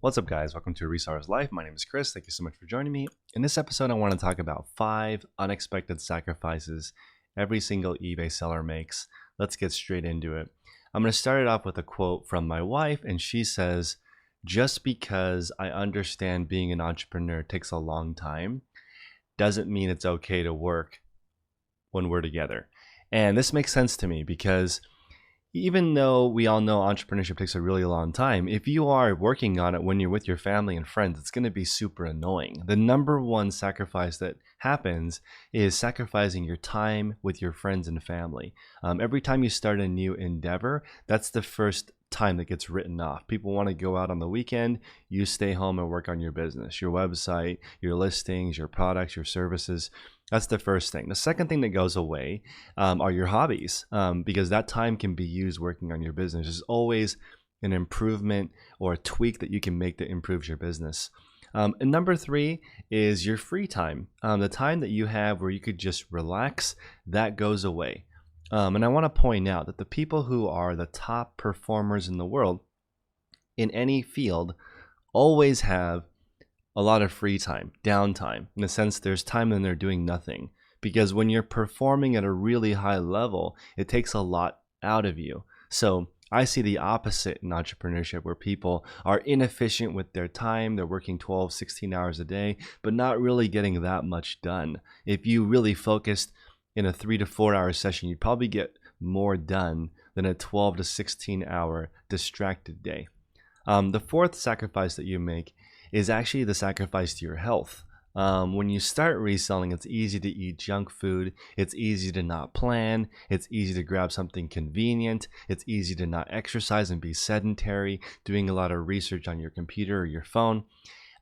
What's up, guys? Welcome to Resellers Life. My name is Chris. Thank you so much for joining me. In this episode, I want to talk about 5 unexpected sacrifices every single eBay seller makes. Let's get straight into it. I'm going to start it off with a quote from my wife, and she says, "Just because I understand being an entrepreneur takes a long time doesn't mean it's okay to work when we're together." And this makes sense to me because even though we all know entrepreneurship takes a really long time, if you are working on it when you're with your family and friends, it's going to be super annoying. The number one sacrifice that happens is sacrificing your time with your friends and family. Every time you start a new endeavor, that's the first time that gets written off. People want to go out on the weekend. You stay home and work on your business, your website, your listings, your products, your services. That's the first thing. The second thing that goes away are your hobbies, because that time can be used working on your business. There's always an improvement or a tweak that you can make that improves your business. And number 3 is your free time. The time that you have where you could just relax, that goes away. And I want to point out that the people who are the top performers in the world in any field always have a lot of free time, downtime. In a sense, there's time when they're doing nothing. Because when you're performing at a really high level, it takes a lot out of you. So I see the opposite in entrepreneurship, where people are inefficient with their time. They're working 12, 16 hours a day, but not really getting that much done. If you really focused in a 3 to 4 hour session, you'd probably get more done than a 12 to 16 hour distracted day. The fourth sacrifice that you make is actually the sacrifice to your health. When you start reselling, it's easy to eat junk food. It's easy to not plan. It's easy to grab something convenient. It's easy to not exercise and be sedentary, doing a lot of research on your computer or your phone.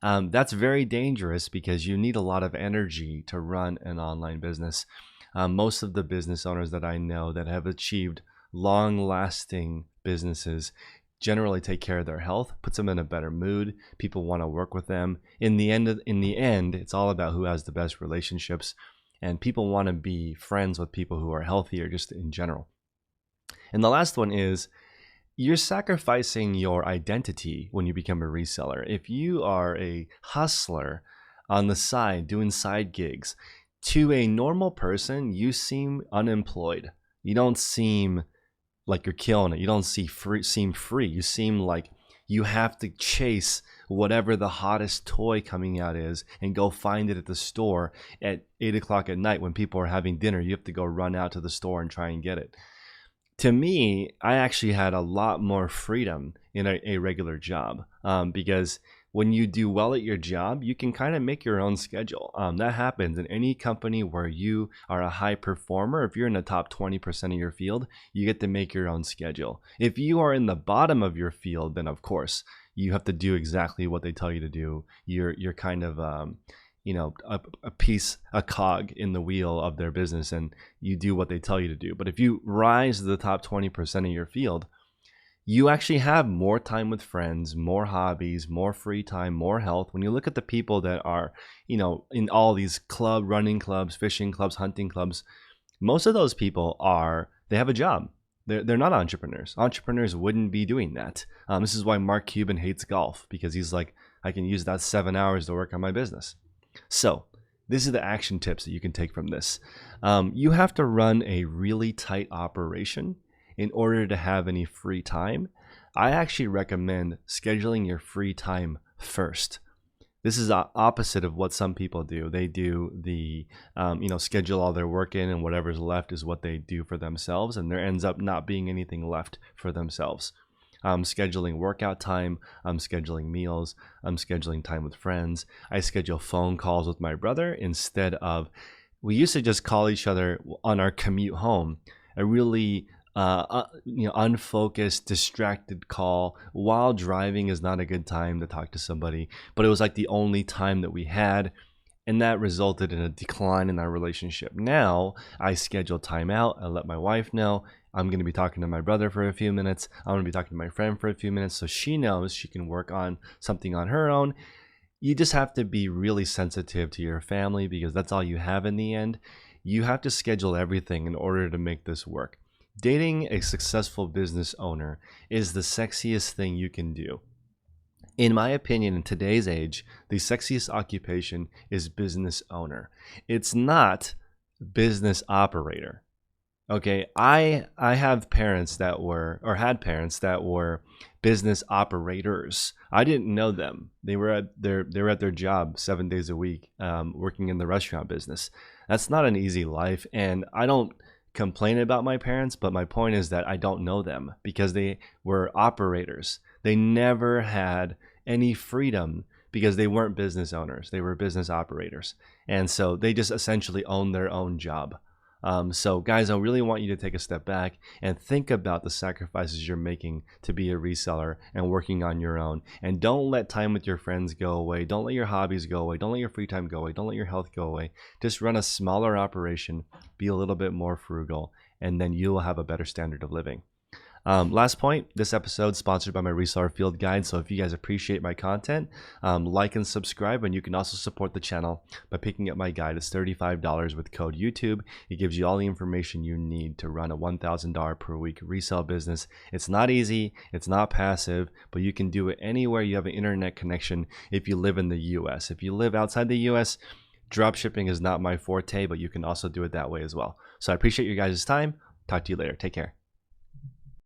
That's very dangerous because you need a lot of energy to run an online business. Most of the business owners that I know that have achieved long-lasting businesses generally take care of their health, puts them in a better mood. People want to work with them. In the end, it's all about who has the best relationships, and people want to be friends with people who are healthier just in general. And the last one is you're sacrificing your identity when you become a reseller. If you are a hustler on the side doing side gigs, to a normal person, you seem unemployed. You don't seem like you're killing it. You don't seem free. You seem like you have to chase whatever the hottest toy coming out is and go find it at the store at 8 o'clock at night when people are having dinner. You have to go run out to the store and try and get it. To me, I actually had a lot more freedom in a regular job, because when you do well at your job, you can kind of make your own schedule. That happens in any company where you are a high performer. If you're in the top 20% of your field, you get to make your own schedule. If you are in the bottom of your field, then of course you have to do exactly what they tell you to do. You're kind of a cog in the wheel of their business, and you do what they tell you to do. But if you rise to the top 20% of your field, you actually have more time with friends, more hobbies, more free time, more health. When you look at the people that are, in all these running clubs, fishing clubs, hunting clubs, most of those people they have a job. They're not entrepreneurs. Entrepreneurs wouldn't be doing that. This is why Mark Cuban hates golf, because he's like, I can use that 7 hours to work on my business. So these are the action tips that you can take from this. You have to run a really tight operation in order to have any free time. I actually recommend scheduling your free time first. This is opposite of what some people do. They do the, schedule all their work in, and whatever's left is what they do for themselves, and there ends up not being anything left for themselves. I'm scheduling workout time, I'm scheduling meals, I'm scheduling time with friends. I schedule phone calls with my brother instead of, we used to just call each other on our commute home. A really unfocused, distracted call while driving is not a good time to talk to somebody, but it was like the only time that we had, and that resulted in a decline in our relationship. Now I schedule time out. I let my wife know I'm going to be talking to my brother for a few minutes. I'm going to be talking to my friend for a few minutes, so she knows she can work on something on her own. You just have to be really sensitive to your family, because that's all you have in the end. You have to schedule everything in order to make this work. Dating a successful business owner is the sexiest thing you can do. In my opinion, in today's age, the sexiest occupation is business owner. It's not business operator. Okay, I have parents that were, or had parents that were business operators. I didn't know them. They were at their job 7 days a week, working in the restaurant business. That's not an easy life, and I don't complain about my parents, but my point is that I don't know them because they were operators. They never had any freedom because they weren't business owners. They were business operators, and so they just essentially owned their own job. So guys, I really want you to take a step back and think about the sacrifices you're making to be a reseller and working on your own. And don't let time with your friends go away. Don't let your hobbies go away. Don't let your free time go away. Don't let your health go away. Just run a smaller operation, be a little bit more frugal, and then you will have a better standard of living. Last point, this episode sponsored by my reseller field guide. So if you guys appreciate my content, like and subscribe, and you can also support the channel by picking up my guide. It's $35 with code YouTube. It gives you all the information you need to run a $1,000 per week resale business. It's not easy, it's not passive, but you can do it anywhere you have an internet connection if you live in the US. If you live outside the US, drop shipping is not my forte, but you can also do it that way as well. So I appreciate you guys' time. Talk to you later. Take care.